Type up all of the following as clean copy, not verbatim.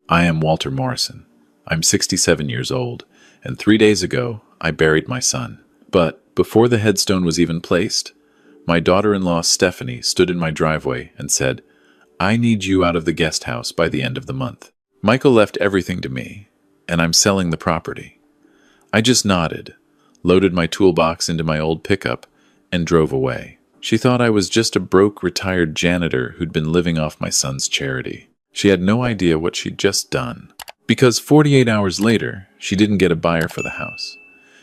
I am Walter Morrison. I'm 67 years old, and 3 days ago, I buried my son. But before the headstone was even placed, my daughter-in-law Stephanie stood in my driveway and said, "I need you out of the guest house by the end of the month." Michael left everything to me, and I'm selling the property. I just nodded, loaded my toolbox into my old pickup, and drove away. She thought I was just a broke retired janitor who'd been living off my son's charity. She had no idea what she'd just done. Because 48 hours later, she didn't get a buyer for the house.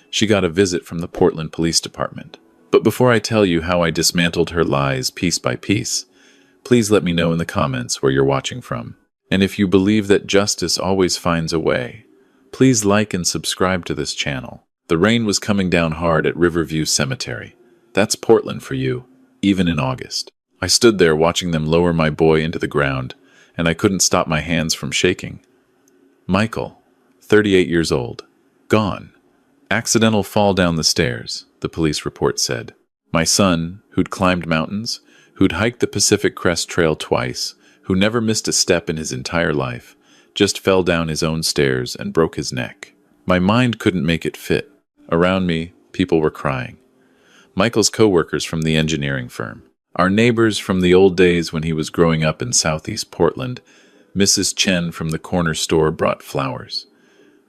She got a visit from the Portland Police Department. But before I tell you how I dismantled her lies piece by piece, please let me know in the comments where you're watching from. And if you believe that justice always finds a way, please like and subscribe to this channel. The rain was coming down hard at Riverview Cemetery. That's Portland for you, even in August. I stood there watching them lower my boy into the ground, and I couldn't stop my hands from shaking. Michael, 38 years old, gone. Accidental fall down the stairs, the police report said. My son, who'd climbed mountains, who'd hiked the Pacific Crest Trail twice, who never missed a step in his entire life, just fell down his own stairs and broke his neck. My mind couldn't make it fit. Around me, people were crying. Michael's co-workers from the engineering firm. Our neighbors from the old days when he was growing up in southeast Portland. Mrs. Chen from the corner store brought flowers.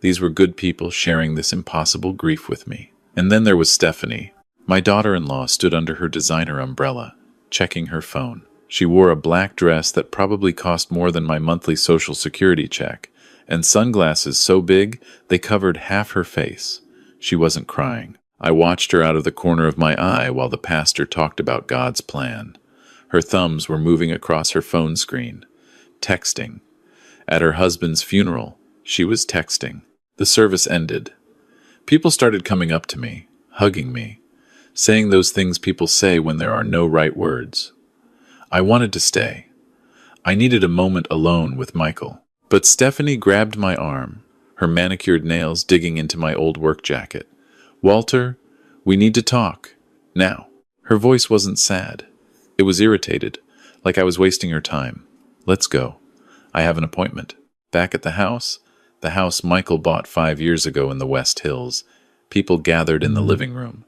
These were good people sharing this impossible grief with me. And then there was Stephanie. My daughter-in-law stood under her designer umbrella, checking her phone. She wore a black dress that probably cost more than my monthly Social Security check, and sunglasses so big they covered half her face. She wasn't crying. I watched her out of the corner of my eye while the pastor talked about God's plan. Her thumbs were moving across her phone screen, texting. At her husband's funeral, she was texting. The service ended. People started coming up to me, hugging me, saying those things people say when there are no right words. I wanted to stay. I needed a moment alone with Michael. But Stephanie grabbed my arm, her manicured nails digging into my old work jacket. "Walter, we need to talk. Now." Her voice wasn't sad. It was irritated, like I was wasting her time. "Let's go. I have an appointment." Back at the house Michael bought 5 years ago in the West Hills, people gathered in the living room.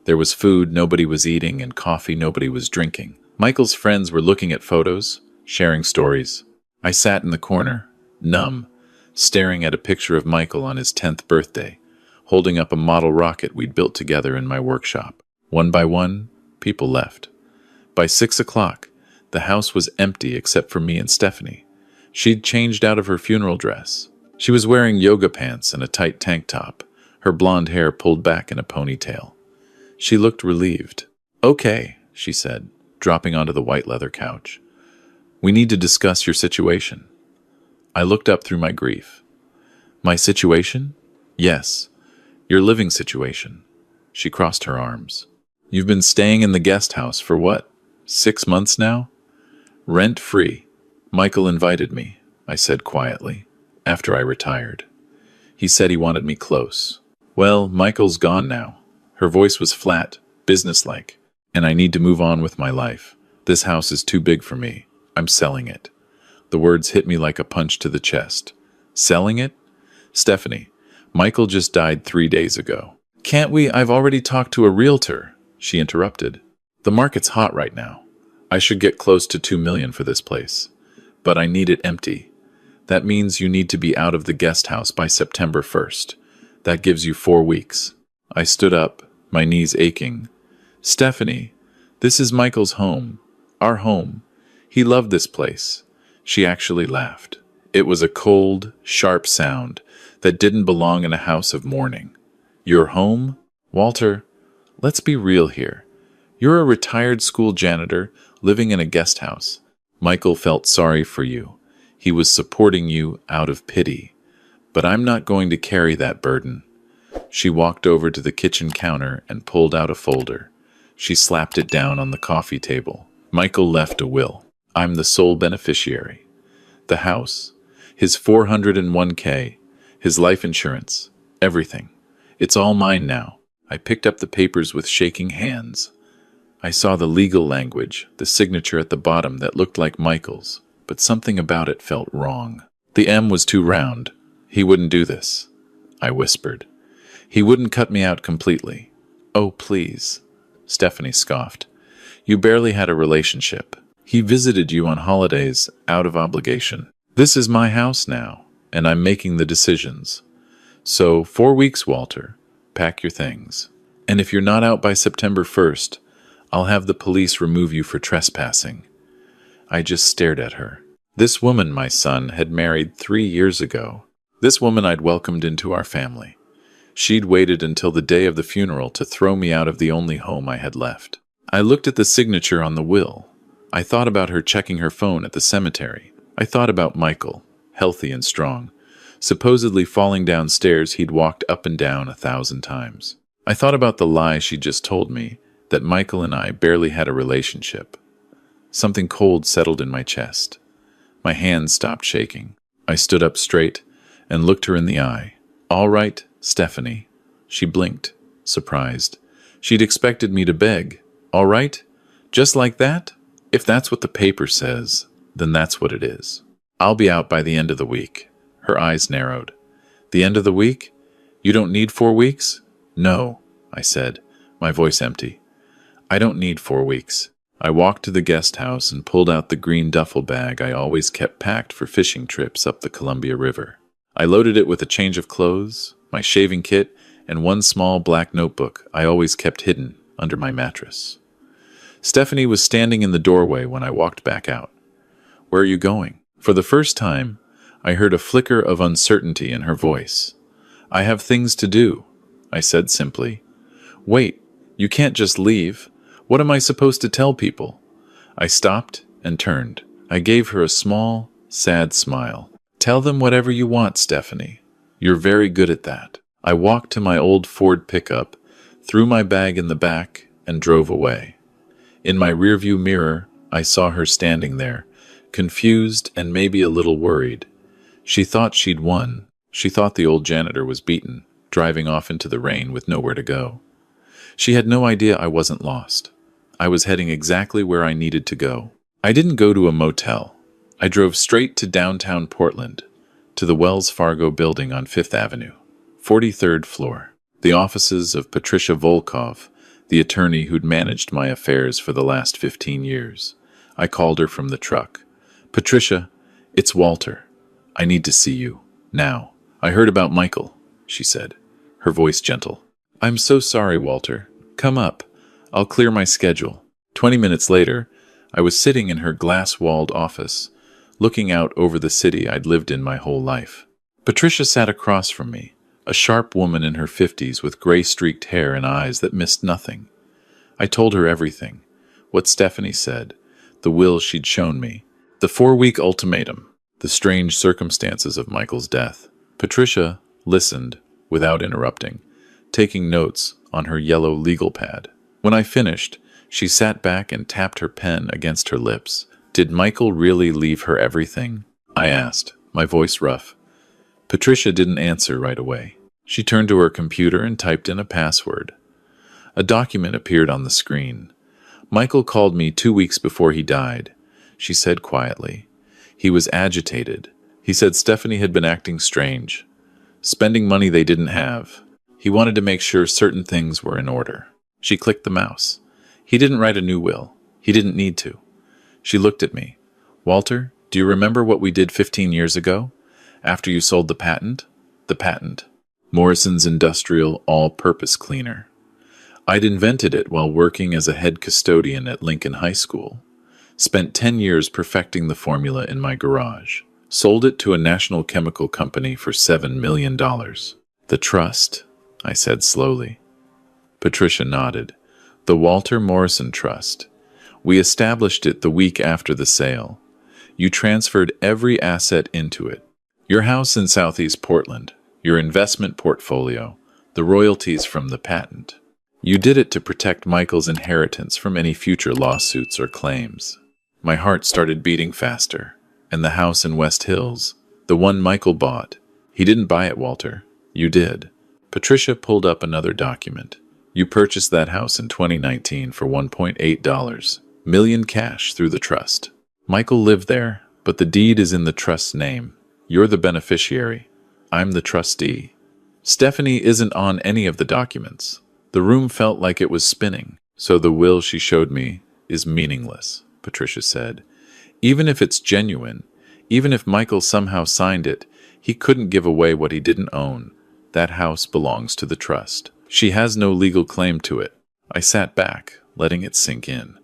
There was food nobody was eating and coffee nobody was drinking. Michael's friends were looking at photos, sharing stories. I sat in the corner, numb, staring at a picture of Michael on his 10th birthday, holding up a model rocket we'd built together in my workshop. One by one, people left. By 6 o'clock, the house was empty except for me and Stephanie. She'd changed out of her funeral dress. She was wearing yoga pants and a tight tank top, her blonde hair pulled back in a ponytail. She looked relieved. "Okay," she said, dropping onto the white leather couch. "We need to discuss your situation." I looked up through my grief. "My situation?" "Yes, your living situation." She crossed her arms. "You've been staying in the guest house for what, 6 months now?" "Rent-free. Michael invited me," I said quietly, after I retired. He said he wanted me close. "Well, Michael's gone now." Her voice was flat, businesslike, "and I need to move on with my life. This house is too big for me. I'm selling it." The words hit me like a punch to the chest. "Selling it?" "Stephanie, Michael just died 3 days ago." "Can't we? I've already talked to a realtor," she interrupted. "The market's hot right now. I should get close to 2 million for this place. But I need it empty. That means you need to be out of the guest house by September 1st. That gives you 4 weeks. I stood up, my knees aching. "Stephanie, this is Michael's home. Our home. He loved this place." She actually laughed. It was a cold, sharp sound that didn't belong in a house of mourning. "Your home? Walter, let's be real here. You're a retired school janitor living in a guest house. Michael felt sorry for you. He was supporting you out of pity. But I'm not going to carry that burden." She walked over to the kitchen counter and pulled out a folder. She slapped it down on the coffee table. "Michael left a will. I'm the sole beneficiary. The house, his 401k, his life insurance, everything. It's all mine now." I picked up the papers with shaking hands. I saw the legal language, the signature at the bottom that looked like Michael's, but something about it felt wrong. The M was too round. He wouldn't do this, I whispered. He wouldn't cut me out completely. Oh, please, Stephanie scoffed. You barely had a relationship. He visited you on holidays out of obligation. This is my house now, and I'm making the decisions. So, 4 weeks, Walter. Pack your things. And if you're not out by September 1st, I'll have the police remove you for trespassing. I just stared at her. This woman my son had married 3 years ago. This woman I'd welcomed into our family. She'd waited until the day of the funeral to throw me out of the only home I had left. I looked at the signature on the will. I thought about her checking her phone at the cemetery. I thought about Michael, healthy and strong, supposedly falling downstairs he'd walked up and down 1,000 times. I thought about the lie she'd just told me, that Michael and I barely had a relationship. Something cold settled in my chest. My hands stopped shaking. I stood up straight and looked her in the eye. All right, Stephanie. She blinked, surprised. She'd expected me to beg. All right? Just like that? If that's what the paper says, then that's what it is. I'll be out by the end of the week. Her eyes narrowed. The end of the week? You don't need 4 weeks? No, I said, my voice empty. I don't need 4 weeks. I walked to the guest house and pulled out the green duffel bag I always kept packed for fishing trips up the Columbia River. I loaded it with a change of clothes, my shaving kit, and one small black notebook I always kept hidden under my mattress. Stephanie was standing in the doorway when I walked back out. Where are you going? For the first time, I heard a flicker of uncertainty in her voice. I have things to do, I said simply. Wait, you can't just leave. What am I supposed to tell people? I stopped and turned. I gave her a small, sad smile. Tell them whatever you want, Stephanie. You're very good at that. I walked to my old Ford pickup, threw my bag in the back, and drove away. In my rearview mirror, I saw her standing there, confused and maybe a little worried. She thought she'd won. She thought the old janitor was beaten, driving off into the rain with nowhere to go. She had no idea I wasn't lost. I was heading exactly where I needed to go. I didn't go to a motel. I drove straight to downtown Portland, to the Wells Fargo building on 5th Avenue, 43rd floor. The offices of Patricia Volkov, the attorney who'd managed my affairs for the last 15 years. I called her from the truck. Patricia, it's Walter. I need to see you. Now. I heard about Michael, she said, her voice gentle. I'm so sorry, Walter. Come up. I'll clear my schedule. 20 minutes later, I was sitting in her glass-walled office, looking out over the city I'd lived in my whole life. Patricia sat across from me, a sharp woman in her 50s with gray-streaked hair and eyes that missed nothing. I told her everything, what Stephanie said, the will she'd shown me, the 4-week ultimatum, the strange circumstances of Michael's death. Patricia listened without interrupting, taking notes on her yellow legal pad. When I finished, she sat back and tapped her pen against her lips. Did Michael really leave her everything? I asked, my voice rough. Patricia didn't answer right away. She turned to her computer and typed in a password. A document appeared on the screen. Michael called me 2 weeks before he died, she said quietly. He was agitated. He said Stephanie had been acting strange, spending money they didn't have. He wanted to make sure certain things were in order. She clicked the mouse. He didn't write a new will. He didn't need to. She looked at me. Walter, do you remember what we did 15 years ago? After you sold the patent? The patent. Morrison's Industrial All-Purpose Cleaner. I'd invented it while working as a head custodian at Lincoln High School. Spent 10 years perfecting the formula in my garage. Sold it to a national chemical company for $7 million. The trust, I said slowly. Patricia nodded. The Walter Morrison Trust. We established it the week after the sale. You transferred every asset into it. Your house in Southeast Portland, your investment portfolio, the royalties from the patent. You did it to protect Michael's inheritance from any future lawsuits or claims. My heart started beating faster. And the house in West Hills, the one Michael bought. He didn't buy it, Walter. You did. Patricia pulled up another document. You purchased that house in 2019 for $1.8 million cash through the trust. Michael lived there, but the deed is in the trust's name. You're the beneficiary. I'm the trustee. Stephanie isn't on any of the documents. The room felt like it was spinning. So the will she showed me is meaningless, Patricia said. Even if it's genuine, even if Michael somehow signed it, he couldn't give away what he didn't own. That house belongs to the trust. She has no legal claim to it. I sat back, letting it sink in.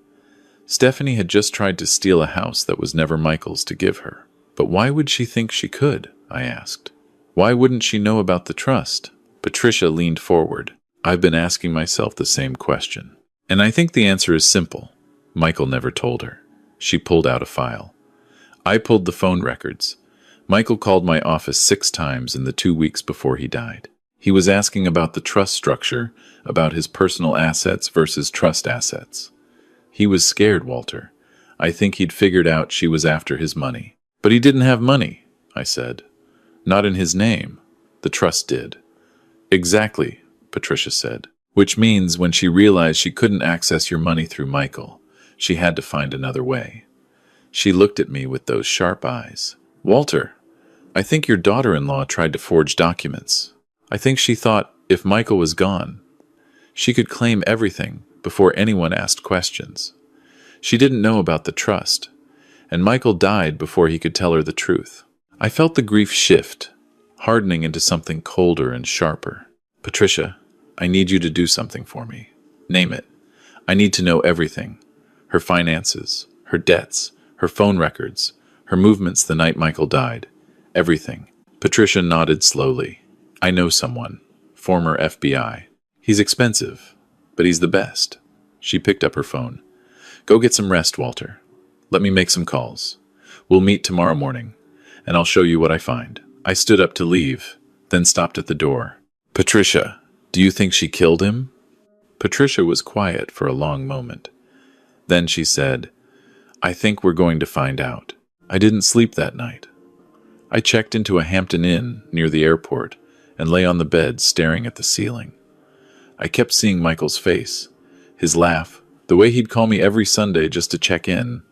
Stephanie had just tried to steal a house that was never Michael's to give her. But why would she think she could? I asked. Why wouldn't she know about the trust? Patricia leaned forward. I've been asking myself the same question. And I think the answer is simple. Michael never told her. She pulled out a file. I pulled the phone records. Michael called my office 6 times in the 2 weeks before he died. He was asking about the trust structure, about his personal assets versus trust assets. He was scared, Walter. I think he'd figured out she was after his money. But he didn't have money, I said. Not in his name. The trust did. Exactly, Patricia said. Which means when she realized she couldn't access your money through Michael, she had to find another way. She looked at me with those sharp eyes. Walter, I think your daughter-in-law tried to forge documents. I think she thought if Michael was gone, she could claim everything before anyone asked questions. She didn't know about the trust, and Michael died before he could tell her the truth. I felt the grief shift, hardening into something colder and sharper. Patricia, I need you to do something for me. Name it. I need to know everything. Her finances, her debts, her phone records, her movements the night Michael died. Everything. Patricia nodded slowly. I know someone. Former FBI. He's expensive, but he's the best. She picked up her phone. Go get some rest, Walter. Let me make some calls. We'll meet tomorrow morning, and I'll show you what I find. I stood up to leave, then stopped at the door. Patricia, do you think she killed him? Patricia was quiet for a long moment. Then she said, I think we're going to find out. I didn't sleep that night. I checked into a Hampton Inn near the airport and lay on the bed staring at the ceiling. I kept seeing Michael's face, his laugh, the way he'd call me every Sunday just to check in,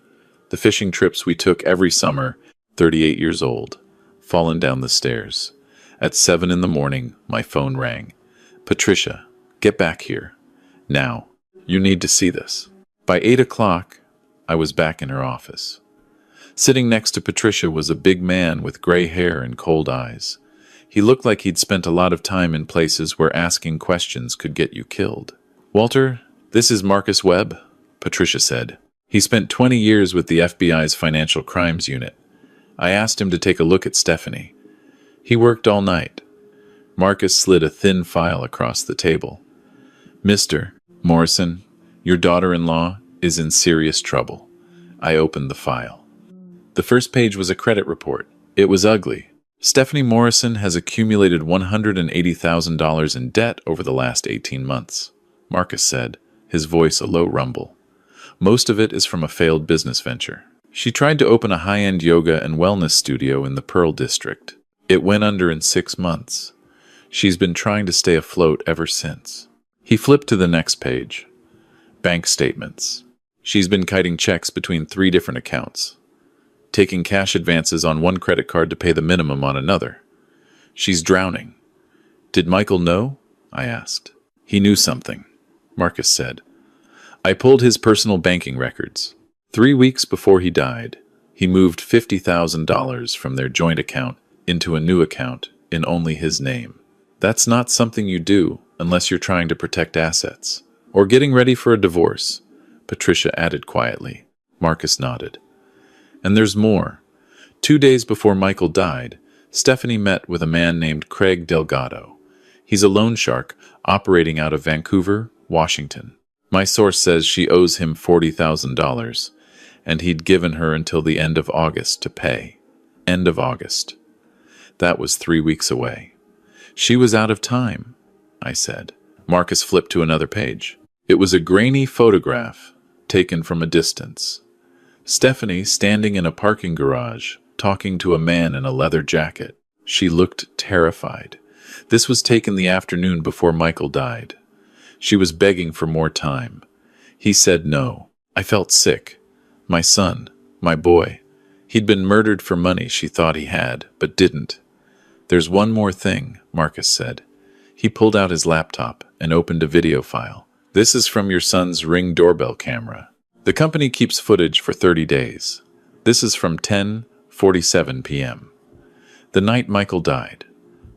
the fishing trips we took every summer, 38 years old, fallen down the stairs. At 7 in the morning, my phone rang. Patricia, get back here. Now, you need to see this. By 8 o'clock, I was back in her office. Sitting next to Patricia was a big man with gray hair and cold eyes. He looked like he'd spent a lot of time in places where asking questions could get you killed. Walter, this is Marcus Webb, Patricia said. He spent 20 years with the FBI's Financial Crimes Unit. I asked him to take a look at Stephanie. He worked all night. Marcus slid a thin file across the table. Mr. Morrison, your daughter-in-law is in serious trouble. I opened the file. The first page was a credit report. It was ugly. Stephanie Morrison has accumulated $180,000 in debt over the last 18 months, Marcus said, his voice a low rumble. Most of it is from a failed business venture. She tried to open a high-end yoga and wellness studio in the Pearl District. It went under in 6 months. She's been trying to stay afloat ever since. He flipped to the next page. Bank statements. She's been kiting checks between 3 different accounts, taking cash advances on one credit card to pay the minimum on another. She's drowning. Did Michael know? I asked. He knew something, Marcus said. I pulled his personal banking records. 3 weeks before he died, he moved $50,000 from their joint account into a new account in only his name. That's not something you do unless you're trying to protect assets or getting ready for a divorce, Patricia added quietly. Marcus nodded. And there's more. 2 days before Michael died, Stephanie met with a man named Craig Delgado. He's a loan shark operating out of Vancouver, Washington. My source says she owes him $40,000, and he'd given her until the end of August to pay. End of August. That was 3 weeks away. She was out of time, I said. Marcus flipped to another page. It was a grainy photograph taken from a distance. Stephanie standing in a parking garage, talking to a man in a leather jacket. She looked terrified. This was taken the afternoon before Michael died. She was begging for more time. He said no. I felt sick. My son, my boy, He'd been murdered for money she thought he had, but didn't. "There's one more thing," Marcus said. He pulled out his laptop and opened a video file. "This is from your son's Ring doorbell camera. The company keeps footage for 30 days. This is from 10:47 p.m. the night Michael died."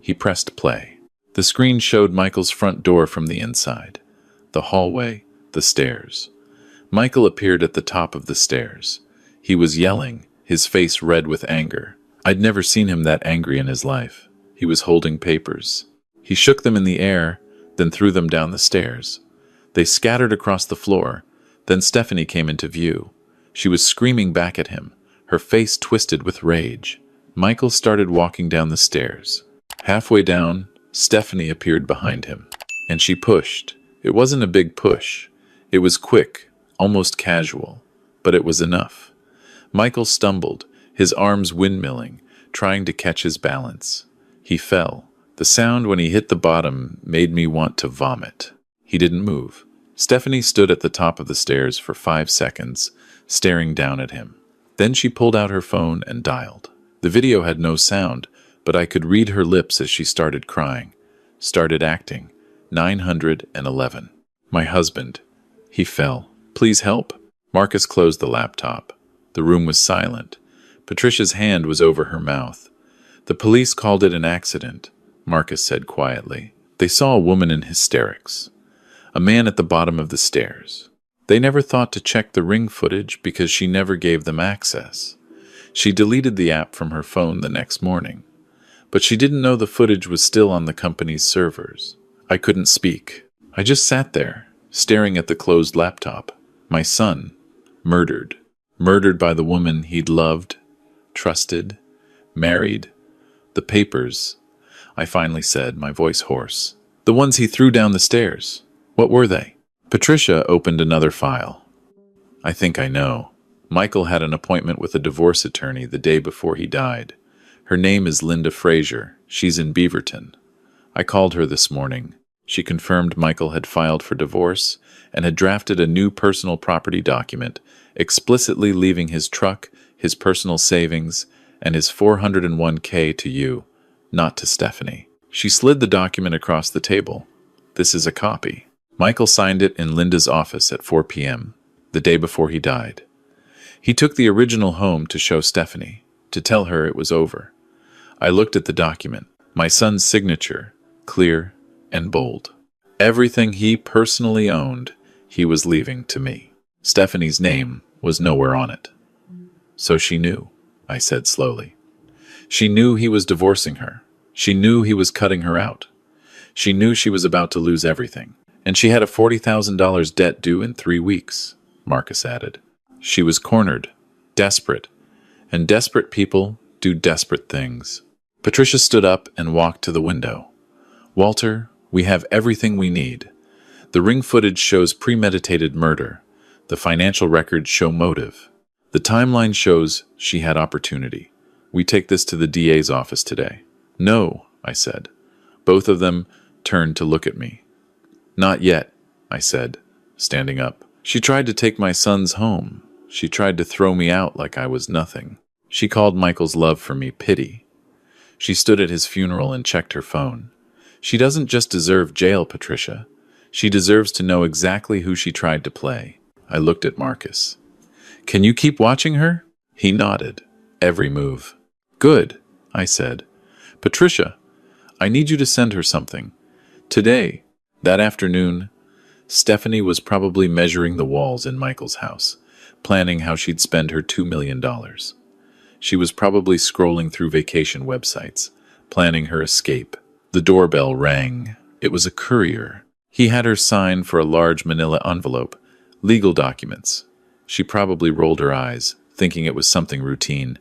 He pressed play. The screen showed Michael's front door from the inside. The hallway, the stairs. Michael appeared at the top of the stairs. He was yelling, his face red with anger. I'd never seen him that angry in his life. He was holding papers. He shook them in the air, then threw them down the stairs. They scattered across the floor. Then Stephanie came into view. She was screaming back at him, her face twisted with rage. Michael started walking down the stairs. Halfway down, Stephanie appeared behind him, and she pushed. It wasn't a big push. It was quick, almost casual, but it was enough. Michael stumbled, his arms windmilling, trying to catch his balance. He fell. The sound when he hit the bottom made me want to vomit. He didn't move. Stephanie stood at the top of the stairs for 5 seconds, staring down at him. Then she pulled out her phone and dialed. The video had no sound, but I could read her lips as she started crying, started acting. 911. "My husband. He fell. Please help." Marcus closed the laptop. The room was silent. Patricia's hand was over her mouth. "The police called it an accident," Marcus said quietly. "They saw a woman in hysterics. A man at the bottom of the stairs. They never thought to check the Ring footage because she never gave them access. She deleted the app from her phone the next morning. But she didn't know the footage was still on the company's servers." I couldn't speak. I just sat there, staring at the closed laptop. My son, murdered. Murdered by the woman he'd loved, trusted, married. The papers, I finally said, my voice hoarse. "The ones he threw down the stairs. What were they?" Patricia opened another file. "I think I know. Michael had an appointment with a divorce attorney the day before he died. Her name is Linda Fraser. She's in Beaverton. I called her this morning. She confirmed Michael had filed for divorce and had drafted a new personal property document, explicitly leaving his truck, his personal savings, and his 401k to you, not to Stephanie." She slid the document across the table. "This is a copy. Michael signed it in Linda's office at 4 p.m., the day before he died. He took the original home to show Stephanie, to tell her it was over. I looked at the document. My son's signature, clear and bold. Everything he personally owned, he was leaving to me. Stephanie's name was nowhere on it." "So she knew," I said slowly. "She knew he was divorcing her. She knew he was cutting her out. She knew she was about to lose everything. And she had a $40,000 debt due in 3 weeks, Marcus added. She was cornered, desperate, and desperate people do desperate things. Patricia stood up and walked to the window. "Walter, we have everything we need. The Ring footage shows premeditated murder. The financial records show motive. The timeline shows she had opportunity. We take this to the DA's office today." "No," I said. Both of them turned to look at me. "Not yet," I said, standing up. "She tried to take my son's home. She tried to throw me out like I was nothing. She called Michael's love for me pity. She stood at his funeral and checked her phone. She doesn't just deserve jail, Patricia. She deserves to know exactly who she tried to play." I looked at Marcus. "Can you keep watching her?" He nodded. "Every move." "Good," I said. "Patricia, I need you to send her something. Today, that afternoon, Stephanie was probably measuring the walls in Michael's house, planning how she'd spend her $2 million. She was probably scrolling through vacation websites, planning her escape. The doorbell rang. It was a courier. He had her sign for a large manila envelope, legal documents. She probably rolled her eyes, thinking it was something routine.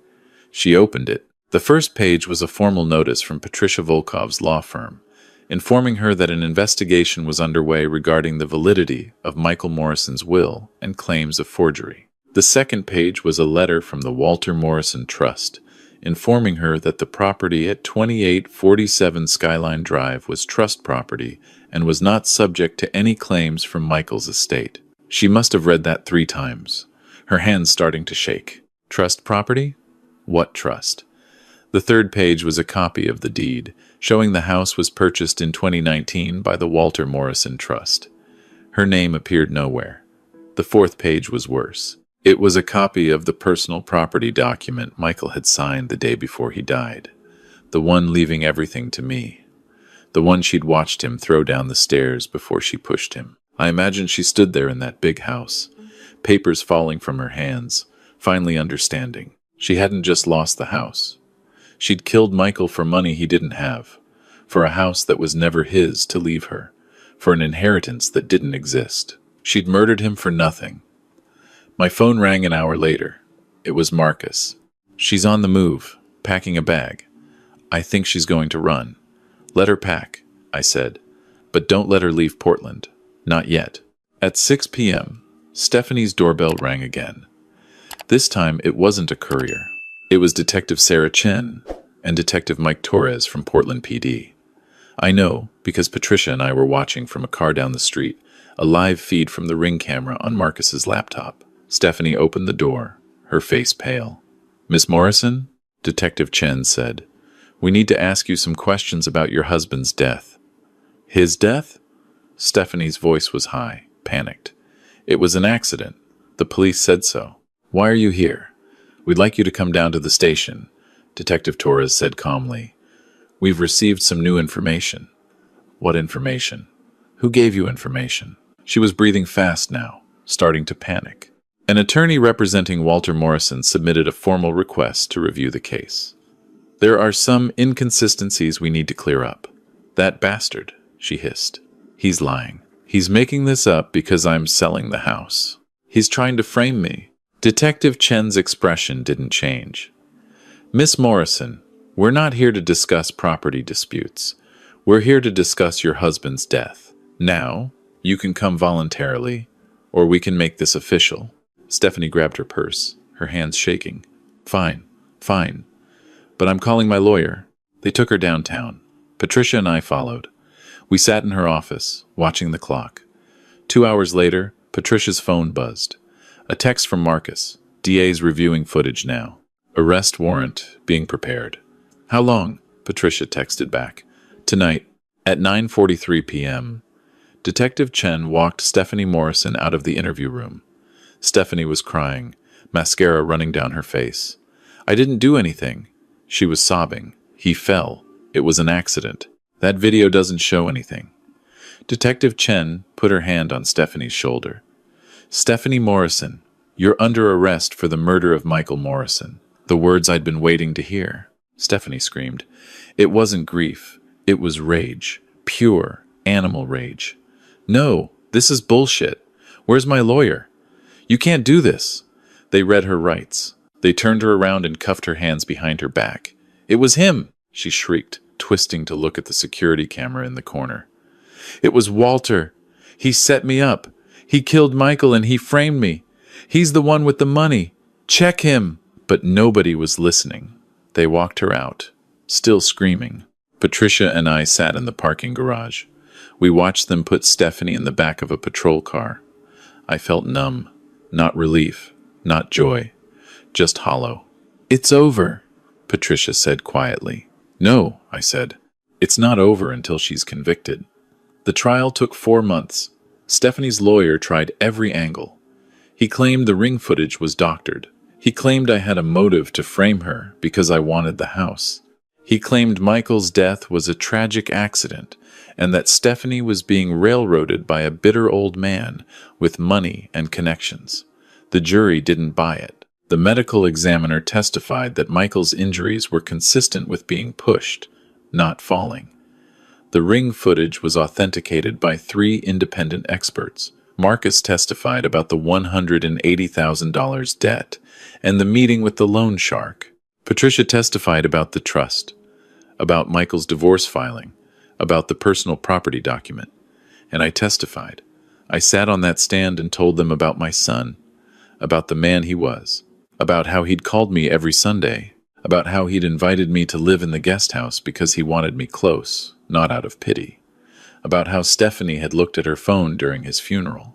She opened it. The first page was a formal notice from Patricia Volkov's law firm, informing her that an investigation was underway regarding the validity of Michael Morrison's will and claims of forgery. The second page was a letter from the Walter Morrison Trust, informing her that the property at 2847 Skyline Drive was trust property and was not subject to any claims from Michael's estate. She must have read that 3 times, her hands starting to shake. Trust property? What trust? The third page was a copy of the deed, showing the house was purchased in 2019 by the Walter Morrison Trust. Her name appeared nowhere. The fourth page was worse. It was a copy of the personal property document Michael had signed the day before he died. The one leaving everything to me. The one she'd watched him throw down the stairs before she pushed him. I imagined she stood there in that big house, papers falling from her hands, finally understanding. She hadn't just lost the house. She'd killed Michael for money he didn't have, for a house that was never his to leave her, for an inheritance that didn't exist. She'd murdered him for nothing. My phone rang an hour later. It was Marcus. She's on the move, packing a bag. I think she's going to run. Let her pack, I said, but don't let her leave Portland. Not yet. At 6 p.m., Stephanie's doorbell rang again. This time, it wasn't a courier. It was Detective Sarah Chen and Detective Mike Torres from Portland PD. I know because Patricia and I were watching from a car down the street, a live feed from the Ring camera on Marcus's laptop. Stephanie opened the door, her face pale. "Miss Morrison?" Detective Chen said. "We need to ask you some questions about your husband's death." "His death?" Stephanie's voice was high, panicked. "It was an accident. The police said so." "Why are you here?" "We'd like you to come down to the station," Detective Torres said calmly. "We've received some new information." "What information? Who gave you information?" She was breathing fast now, starting to panic. An attorney representing Walter Morrison submitted a formal request to review the case. "There are some inconsistencies we need to clear up." "That bastard," she hissed. "He's lying. He's making this up because I'm selling the house. He's trying to frame me." Detective Chen's expression didn't change. "Miss Morrison, we're not here to discuss property disputes. We're here to discuss your husband's death. Now, you can come voluntarily, or we can make this official." Stephanie grabbed her purse, her hands shaking. "Fine, fine. But I'm calling my lawyer." They took her downtown. Patricia and I followed. We sat in her office, watching the clock. 2 hours later, Patricia's phone buzzed. A text from Marcus. DA's reviewing footage now. Arrest warrant being prepared. "How long?" Patricia texted back. "Tonight, at 9:43 p.m. Detective Chen walked Stephanie Morrison out of the interview room. Stephanie was crying, mascara running down her face. "I didn't do anything." She was sobbing. "He fell. It was an accident. That video doesn't show anything." Detective Chen put her hand on Stephanie's shoulder. "Stephanie Morrison, you're under arrest for the murder of Michael Morrison." The words I'd been waiting to hear. Stephanie screamed. It wasn't grief. It was rage. Pure, animal rage. "No, this is bullshit. Where's my lawyer? You can't do this." They read her rights. They turned her around and cuffed her hands behind her back. "It was him," she shrieked, twisting to look at the security camera in the corner. "It was Walter. He set me up. He killed Michael and he framed me. He's the one with the money. Check him." But nobody was listening. They walked her out, still screaming. Patricia and I sat in the parking garage. We watched them put Stephanie in the back of a patrol car. I felt numb. Not relief, not joy, just hollow. "It's over," Patricia said quietly. "No," I said. "It's not over until she's convicted." The trial took 4 months. Stephanie's lawyer tried every angle. He claimed the Ring footage was doctored. He claimed I had a motive to frame her because I wanted the house. He claimed Michael's death was a tragic accident and that Stephanie was being railroaded by a bitter old man with money and connections. The jury didn't buy it. The medical examiner testified that Michael's injuries were consistent with being pushed, not falling. The Ring footage was authenticated by 3 independent experts. Marcus testified about the $180,000 debt and the meeting with the loan shark. Patricia testified about the trust, about Michael's divorce filing, about the personal property document. And I testified. I sat on that stand and told them about my son, about the man he was, about how he'd called me every Sunday, about how he'd invited me to live in the guest house because he wanted me close, not out of pity, about how Stephanie had looked at her phone during his funeral.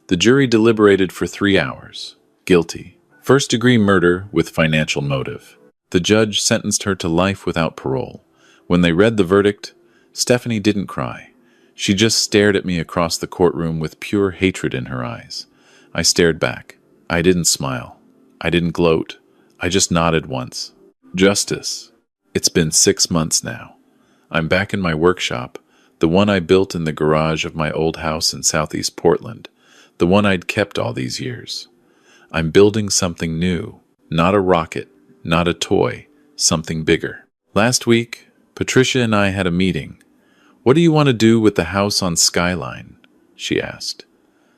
The jury deliberated for 3 hours. Guilty, First-degree murder with financial motive. The judge sentenced her to life without parole. When they read the verdict, Stephanie didn't cry. She just stared at me across the courtroom with pure hatred in her eyes. I stared back. I didn't smile. I didn't gloat. I just nodded once. Justice. It's been 6 months now. I'm back in my workshop, the one I built in the garage of my old house in southeast Portland, the one I'd kept all these years. I'm building something new, not a rocket, not a toy, something bigger. Last week, Patricia and I had a meeting. "What do you want to do with the house on Skyline?" she asked.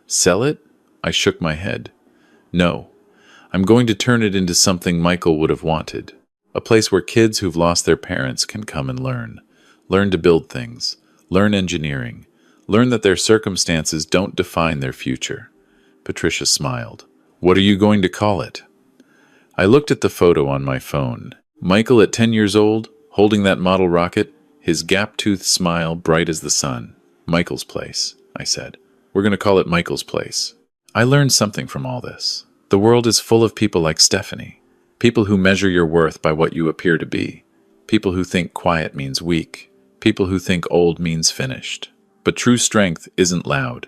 "Sell it?" I shook my head. "No. I'm going to turn it into something Michael would have wanted. A place where kids who've lost their parents can come and learn. Learn to build things. Learn engineering. Learn that their circumstances don't define their future." Patricia smiled. "What are you going to call it?" I looked at the photo on my phone. Michael at 10 years old, holding that model rocket, his gap-toothed smile bright as the sun. "Michael's Place," I said. "We're going to call it Michael's Place." I learned something from all this. The world is full of people like Stephanie. People who measure your worth by what you appear to be. People who think quiet means weak. People who think old means finished. But true strength isn't loud.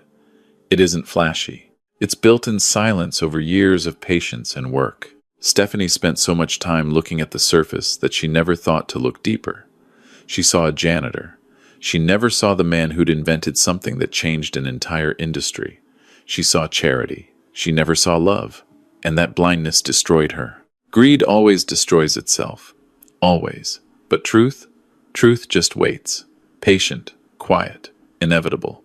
It isn't flashy. It's built in silence over years of patience and work. Stephanie spent so much time looking at the surface that she never thought to look deeper. She saw a janitor. She never saw the man who'd invented something that changed an entire industry. She saw charity. She never saw love. And that blindness destroyed her. Greed always destroys itself. Always. But truth? Truth just waits. Patient, quiet, inevitable.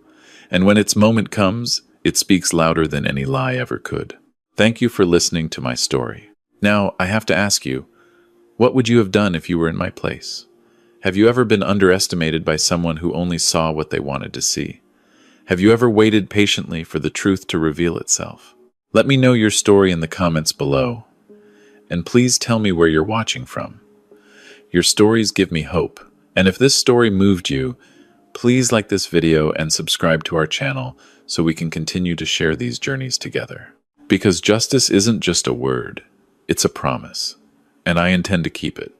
And when its moment comes, it speaks louder than any lie ever could. Thank you for listening to my story. Now, I have to ask you, what would you have done if you were in my place? Have you ever been underestimated by someone who only saw what they wanted to see? Have you ever waited patiently for the truth to reveal itself? Let me know your story in the comments below. And please tell me where you're watching from. Your stories give me hope. And if this story moved you, please like this video and subscribe to our channel so we can continue to share these journeys together. Because justice isn't just a word, it's a promise. And I intend to keep it.